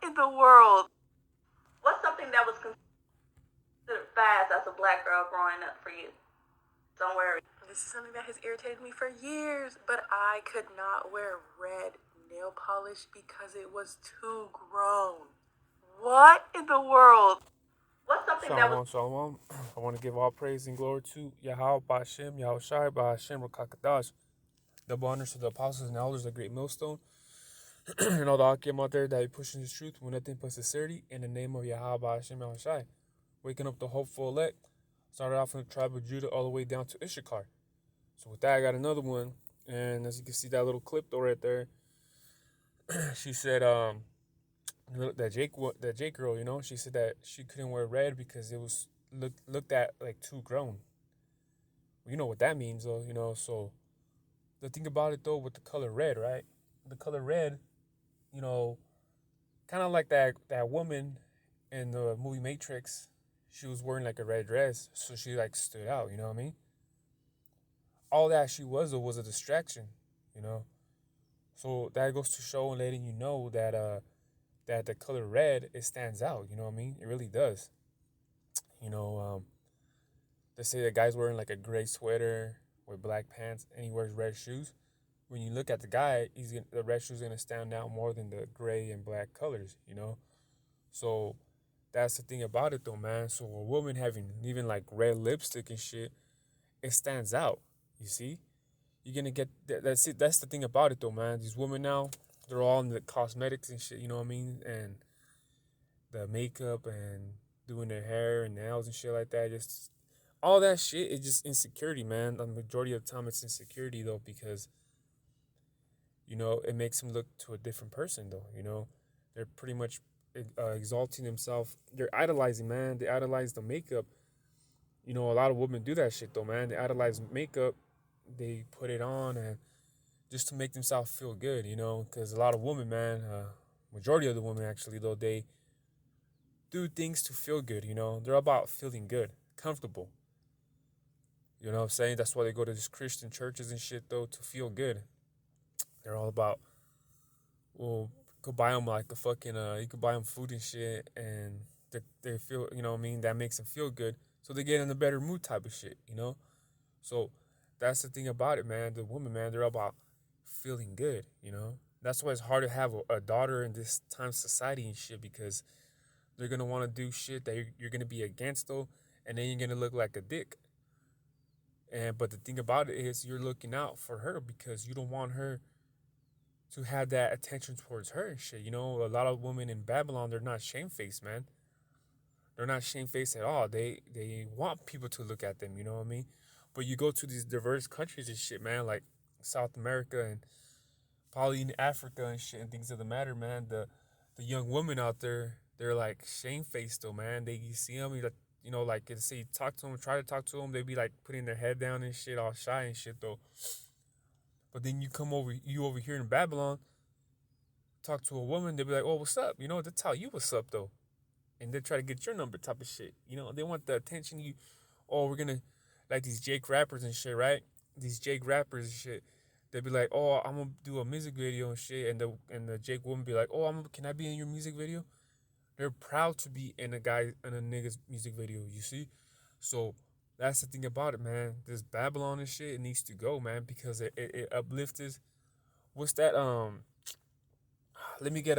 in the world? What's something that was considered fast as a black girl growing up for you? Don't worry. This is something that has irritated me for years, but I could not wear red nail polish because it was too grown. What in the world? What's something that was... Shalom, shalom. I want to give all praise and glory to Yahweh Ba'Shem, Yahweh Shai Ba'Shem Rakakadash. Double honors to the apostles and elders, the great millstone, and all the Akim out there that be pushing his truth with nothing but sincerity in the name of Yahweh Ba'Shem, Yahweh Shai. Waking up the hopeful elect. Started off from the tribe of Judah all the way down to Issachar. So with that, I got another one. And as you can see that little clip though right there, she said, that Jake girl, she said that she couldn't wear red because it was looked at like too grown. Well, you know what that means though, so the thing about it though with the color red, right? The color red, you know, kind of like that woman in the movie Matrix, she was wearing like a red dress, so she like stood out, you know what I mean? All that she was though was a distraction, you know. So that goes to show and letting you know that the color red, it stands out, you know what I mean? It really does. You know, let's say the guy's wearing like a gray sweater with black pants and he wears red shoes. When you look at the guy, the red shoes gonna stand out more than the gray and black colors, you know. So that's the thing about it though, man. So a woman having even like red lipstick and shit, it stands out. You see, you're gonna get that's it. That's the thing about it though, man. These women now, they're all in the cosmetics and shit. You know what I mean? And the makeup and doing their hair and nails and shit like that. Just all that shit is just insecurity, man. The majority of the time, it's insecurity though, because it makes them look to a different person though. They're pretty much exalting themselves. They're idolizing, man. They idolize the makeup. A lot of women do that shit though, man. They idolize makeup. They put it on and just to make themselves feel good, because a lot of women, man, majority of the women actually though, they do things to feel good, They're about feeling good, comfortable. You know what I'm saying? That's why they go to these Christian churches and shit though, to feel good. They're all about, well, you could buy them like a fucking, you could buy them food and shit, and they feel, you know what I mean? That makes them feel good. So they get in a better mood type of shit. So that's the thing about it, man. The woman, man, they're all about feeling good. That's why it's hard to have a daughter in this time society and shit, because they're going to want to do shit that you're going to be against, though, and then you're going to look like a dick. But the thing about it is you're looking out for her because you don't want her to have that attention towards her and shit. A lot of women in Babylon, they're not shamefaced, man. They're not shamefaced at all. They want people to look at them, you know what I mean? But you go to these diverse countries and shit, man, like South America and probably in Africa and shit and things of the matter, man. The young women out there, they're like shamefaced though, man. You see them, like say talk to them, try to talk to them, they be like putting their head down and shit, all shy and shit though. But then you over here in Babylon, talk to a woman, they be like, oh, what's up? They tell you what's up though. And they try to get your number type of shit. They want the attention we're gonna, like these Jake rappers and shit, right? These Jake rappers and shit. They'd be like, oh, I'm gonna do a music video and shit. And the Jake woman be like, oh, can I be in your music video? They're proud to be in a nigga's music video, you see? So that's the thing about it, man. This Babylon and shit, it needs to go, man, because it uplifts. What's that? Let me get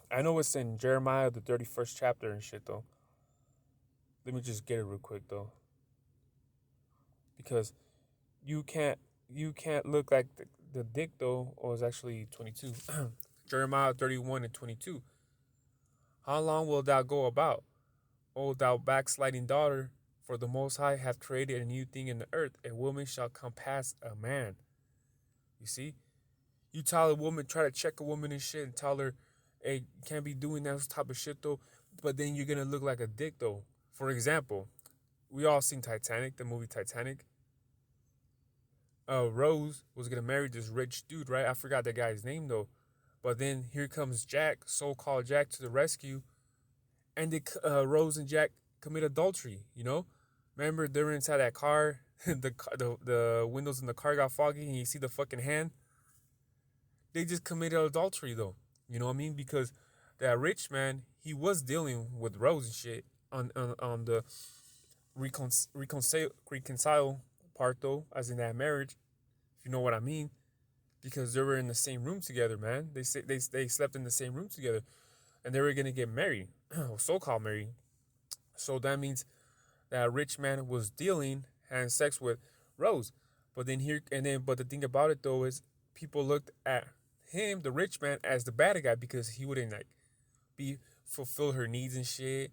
I know it's in Jeremiah the 31st chapter and shit though. Let me just get it real quick though, because you can't look like the dick though. Or it's actually 22. Jeremiah 31 and 22. How long will thou go about, O thou backsliding daughter? For the Most High hath created a new thing in the earth. A woman shall compass a man. You see? You tell a woman, try to check a woman and shit and tell her, hey, you can't be doing that type of shit though. But then you're going to look like a dick though. For example, we all seen Titanic, the movie Titanic. Rose was going to marry this rich dude, right? I forgot that guy's name though. But then here comes Jack, so-called Jack, to the rescue. And Rose and Jack commit adultery, Remember, they were inside that car. The windows in the car got foggy and you see the fucking hand. They just committed adultery, though. You know what I mean? Because that rich man, he was dealing with Rose and shit on the reconcile part though, as in that marriage, if you know what I mean, because they were in the same room together, man. They slept in the same room together, and they were gonna get married, or so-called married. So that means that rich man was dealing having sex with Rose. But the thing about it though is people looked at him, the rich man, as the bad guy because he wouldn't like be fulfill her needs and shit.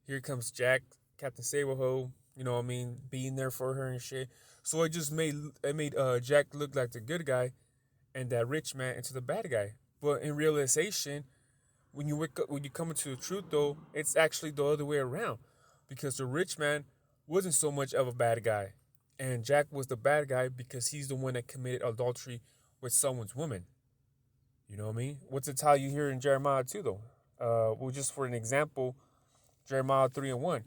Here comes Jack, Captain Saberho, you know what I mean, being there for her and shit. So it made Jack look like the good guy and that rich man into the bad guy. But in realization, when you come into the truth though, it's actually the other way around. Because the rich man wasn't so much of a bad guy. And Jack was the bad guy because he's the one that committed adultery with someone's woman. You know what I mean? What's it tell you here in Jeremiah 2 though? Well, just for an example, Jeremiah 3 and 1.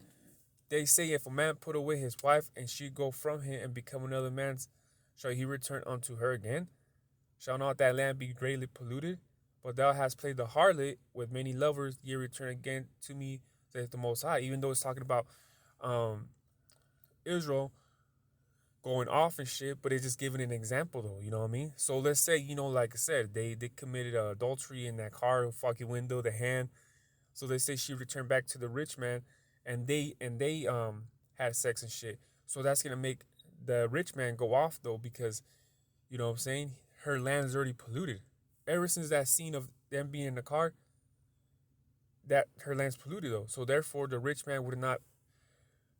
They say if a man put away his wife and she go from him and become another man's, shall he return unto her again? Shall not that land be greatly polluted? But thou hast played the harlot with many lovers, ye return again to me, saith the Most High. Even though it's talking about um, Israel going off and shit, but it's just giving an example though, you know what I mean? So let's say, like I said, they committed adultery in that car, fucking window, the hand. So they say she returned back to the rich man, and they had sex and shit. So that's gonna make the rich man go off though, because you know what I'm saying, her land is already polluted. Ever since that scene of them being in the car, that her land's polluted though. So therefore, the rich man would not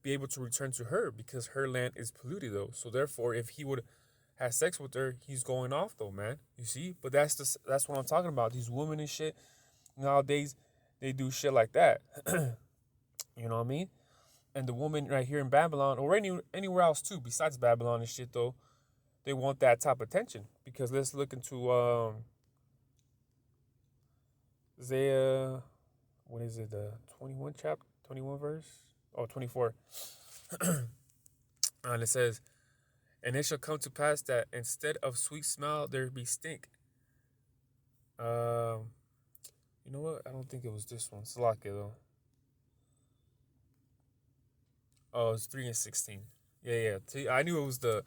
be able to return to her because her land is polluted though. So therefore, if he would have sex with her, he's going off though, man. You see? But that's what I'm talking about. These women and shit nowadays, they do shit like that. You know what I mean? And the woman right here in Babylon, or anywhere else too, besides Babylon and shit though, they want that type of attention. Because let's look into Isaiah, what is it, the 21 verse? Oh, 24. And it says, and it shall come to pass that instead of sweet smell, there be stink. You know what? I don't think it was this one. Salakia though. Oh, it's 3 and 16. Yeah. See, I knew it was the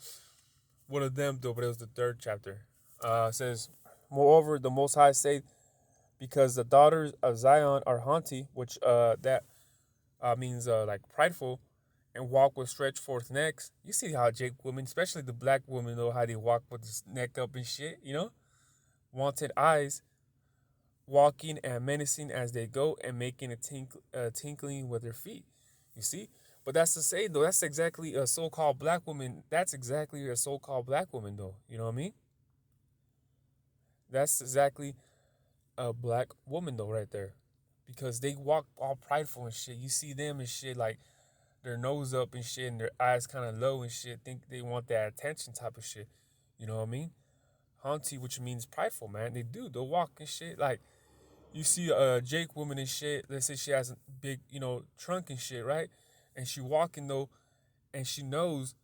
one of them though, but it was the third chapter. It says, moreover, the Most High say, because the daughters of Zion are haughty, which that means like prideful, and walk with stretched forth necks. You see how Jake women, especially the black women, know how they walk with this neck up and shit, Wanted eyes, walking and menacing as they go, and making a tinkling with their feet. You see? But that's to say, though, that's exactly a so-called black woman. That's exactly a so-called black woman, though. You know what I mean? That's exactly a black woman, though, right there. Because they walk all prideful and shit. You see them and shit, like, their nose up and shit, and their eyes kind of low and shit. Think they want that attention type of shit. You know what I mean? Haughty, which means prideful, man. They do. They'll walk and shit. Like, you see a Jake woman and shit. Let's say she has a big, trunk and shit, right? And she walking, though, and she knows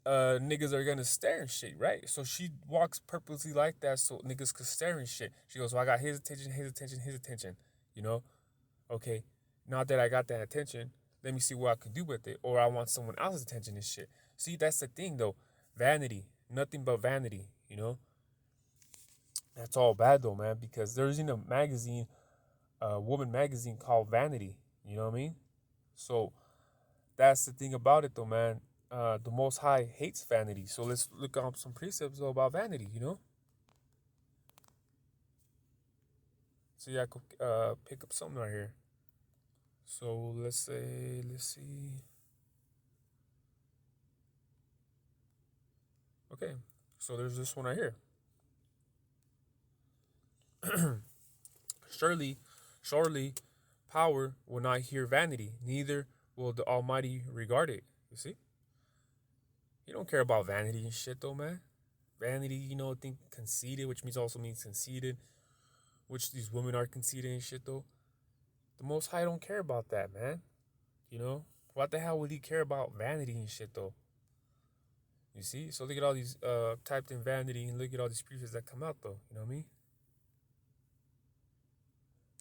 niggas are gonna stare and shit, right? So she walks purposely like that so niggas could stare and shit. She goes, well, I got his attention, his attention, his attention, you know? Okay, now that I got that attention, let me see what I can do with it. Or I want someone else's attention and shit. See, that's the thing, though. Vanity. Nothing but vanity, That's all bad, though, man, because there's in a magazine, a woman magazine called Vanity, you know what I mean? So that's the thing about it, though, man. The Most High hates vanity. So let's look up some precepts, though, about vanity, So yeah, I could pick up something right here. So let's see. Okay, so there's this one right here. Surely, power will not hear vanity, neither will the Almighty regard it. You see? You don't care about vanity and shit, though, man. Vanity, think conceited, which also means conceited, which these women are conceited and shit, though. The Most High don't care about that, man. What the hell would he care about vanity and shit, though? You see? So look at all these typed in vanity, and look at all these precepts that come out, though. You know what I mean?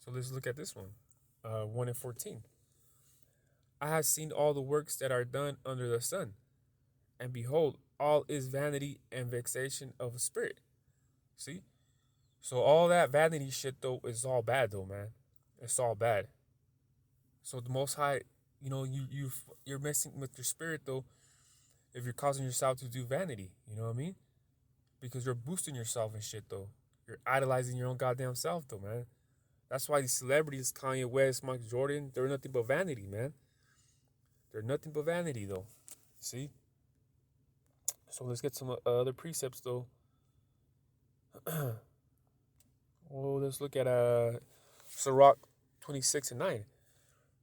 So let's look at this one. 1 and 14. I have seen all the works that are done under the sun, and behold, all is vanity and vexation of spirit. See? So all that vanity shit though is all bad though, man. It's all bad. So the Most High, you're messing with your spirit though if you're causing yourself to do vanity. You know what I mean? Because you're boosting yourself and shit though. You're idolizing your own goddamn self though, man. That's why these celebrities, Kanye West, Mike Jordan, they're nothing but vanity, man. They're nothing but vanity though. See? So let's get some other precepts though. Well, let's look at Sirach 26 and 9.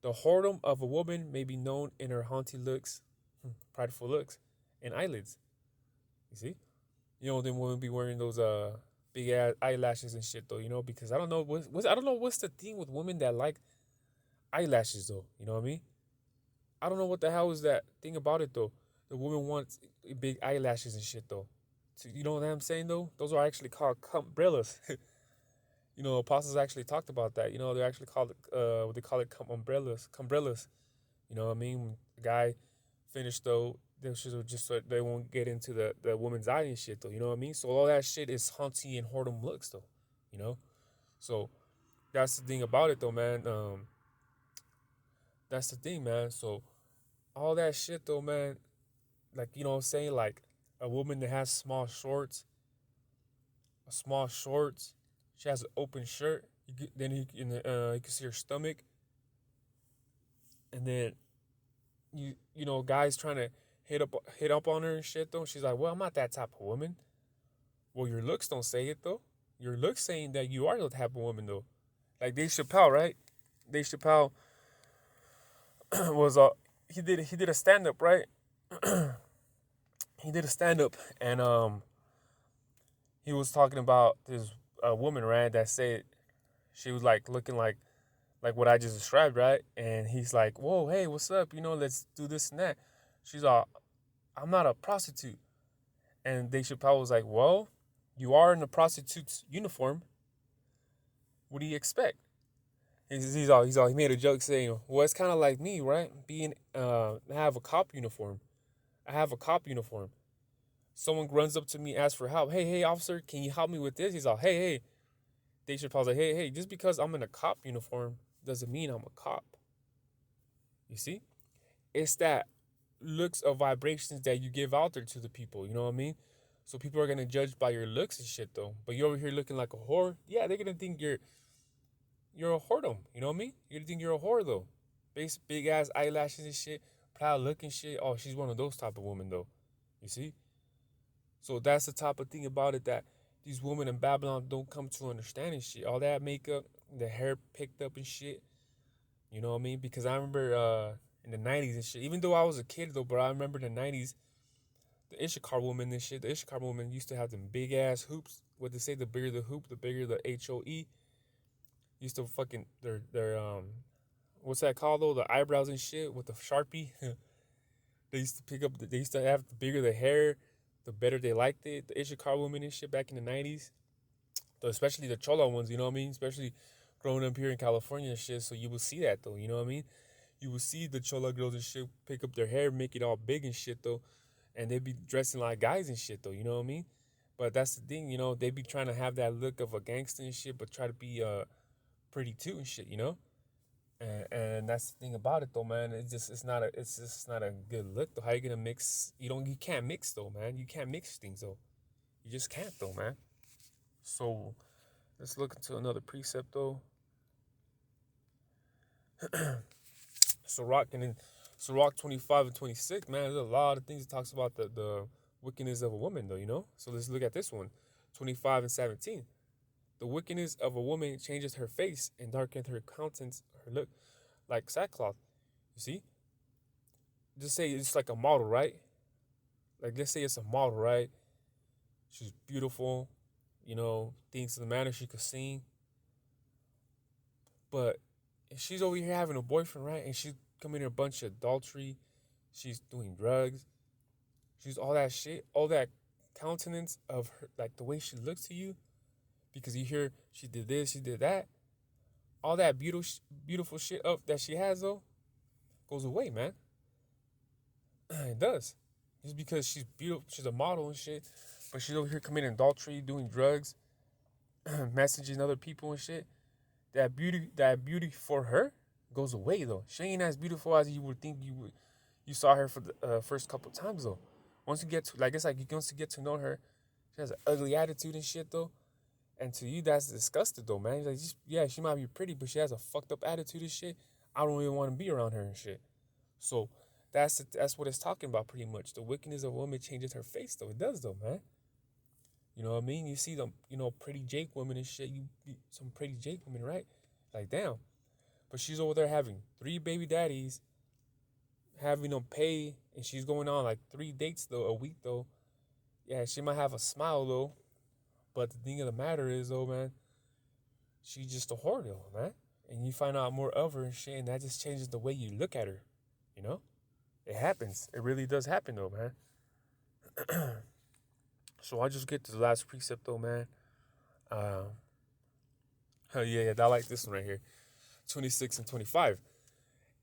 The whoredom of a woman may be known in her haughty looks, prideful looks, and eyelids. You see? Them women be wearing those big ass eyelashes and shit though, because I don't know what's the thing with women that like eyelashes though, you know what I mean? I don't know what the hell is that thing about it though. The woman wants big eyelashes and shit though. So, you know what I'm saying though? Those are actually called umbrellas. Apostles actually talked about that. They're actually called what they call it umbrellas. You know what I mean? When the guy finished though, they should just so they won't get into the woman's eye and shit though. You know what I mean? So all that shit is haunty and whoredom looks though. So that's the thing about it though, man. That's the thing, man. So all that shit though, man. Like what I'm saying, like a woman that has small shorts. She has an open shirt. Then you can see her stomach, and then guys trying to hit up on her and shit though. She's like, well, I'm not that type of woman. Well, your looks don't say it though. Your looks saying that you are the type of woman though. Like Dave Chappelle, right? Dave Chappelle was he did a stand up, right? He did a stand up, and he was talking about this woman, right? That said she was like looking like what I just described, right? And he's like, whoa, hey, what's up? Let's do this and that. She's all, I'm not a prostitute. And Dave Chappelle was like, well, you are in a prostitute's uniform. What do you expect? He made a joke saying, well, it's kind of like me, right? I have a cop uniform. Someone runs up to me, asks for help. Hey, officer, can you help me with this? He's all, hey. Dave Chappelle's like, hey, just because I'm in a cop uniform doesn't mean I'm a cop. You see? It's that looks of vibrations that you give out there to the people, you know what I mean? So people are gonna judge by your looks and shit though. But you're over here looking like a whore, yeah, they're gonna think you're a whoredom, you know what I mean? You're gonna think you're a whore though. Big ass eyelashes and shit, proud looking shit. Oh, she's one of those type of women though. You see? So that's the type of thing about it that these women in Babylon don't come to understanding shit. All that makeup, the hair picked up and shit. You know what I mean? Because I remember in the 90s and shit, even though I was a kid though, but I remember in the 90s, the Issachar woman and shit, the Issachar woman used to have them big ass hoops. What they say, the bigger the hoop, the bigger the HOE. Used to fucking, their what's that called though? The eyebrows and shit with the Sharpie. They used to they used to have the bigger the hair, the better they liked it. The Issachar women and shit back in the 90s. Especially the Chola ones, you know what I mean? Especially growing up here in California and shit. So you will see that though, you know what I mean? You will see the Chola girls and shit pick up their hair, make it all big and shit though. And they be dressing like guys and shit though, you know what I mean? But that's the thing, they be trying to have that look of a gangster and shit, but try to be pretty too and shit, And that's the thing about it though, man. It's just not a good look though. How you gonna mix? You can't mix though, man. You can't mix things though. You just can't though, man. So let's look into another precept though. Sirach 25 and 26, man, there's a lot of things that talks about the wickedness of a woman though. So let's look at this one. 25 and 17. The wickedness of a woman changes her face and darkens her countenance, her look, like sackcloth. You see? Just say it's like a model, right? Like, let's say it's a model, right? She's beautiful, things in the manner she could sing. But if she's over here having a boyfriend, right? And she's committing a bunch of adultery, she's doing drugs, she's all that shit, all that countenance of her, like the way she looks to you, because you hear she did this, she did that. all that beautiful shit up that she has though goes away, man. It does. Just because she's beautiful, she's a model and shit, but she's over here committing adultery, doing drugs, messaging other people and shit. That beauty for her goes away though. She ain't as beautiful as you would think you saw her for the first couple times though. Once you get to, like, it's like once you get to know her, she has an ugly attitude and shit though. And to you, that's disgusting though, man. Like, yeah, she might be pretty, but she has a fucked up attitude and shit. I don't even want to be around her and shit. So that's what it's talking about pretty much. The wickedness of a woman changes her face though. It does though, man. You know what I mean? You see them, pretty Jake women and shit. Some pretty Jake women, right? Like, damn. But she's over there having 3 baby daddies, having them pay, and she's going on like 3 dates though a week though. Yeah, she might have a smile though, but the thing of the matter is though, man, she's just a whore though, man. And you find out more of her and shit, and that just changes the way you look at her. You know, it happens. It really does happen though, man. So I just get to the last precept though, man. Oh yeah, I like this one right here. 26 and 25.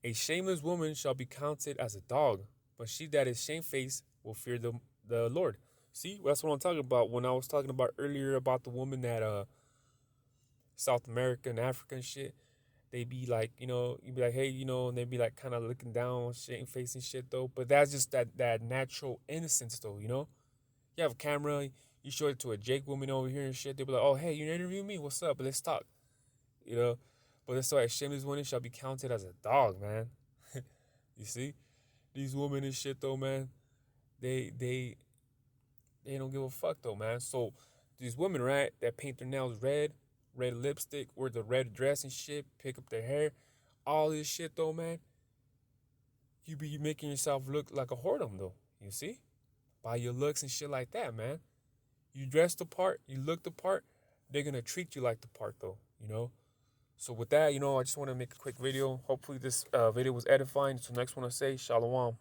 A shameless woman shall be counted as a dog, but she that is shamefaced will fear the Lord. See, that's what I'm talking about when I was talking about earlier about the woman that South America and Africa and shit. They be like, you'd be like, hey, and they be like kind of looking down, shamefaced and shit though. But that's just that natural innocence though, You have a camera, you show it to a Jake woman over here and shit. They'll be like, oh, hey, you interview me? What's up? Let's talk. But that's why a shameless woman shall be counted as a dog, man. You see? These women and shit though, man, they don't give a fuck though, man. So these women, right, that paint their nails red lipstick, wear the red dress and shit, pick up their hair, all this shit though, man, you be making yourself look like a whoredom though, you see? By your looks and shit like that, man. You dress the part, you look the part, they're gonna treat you like the part though. So with that, I just want to make a quick video. Hopefully this video was edifying. So next one I say, Shalom.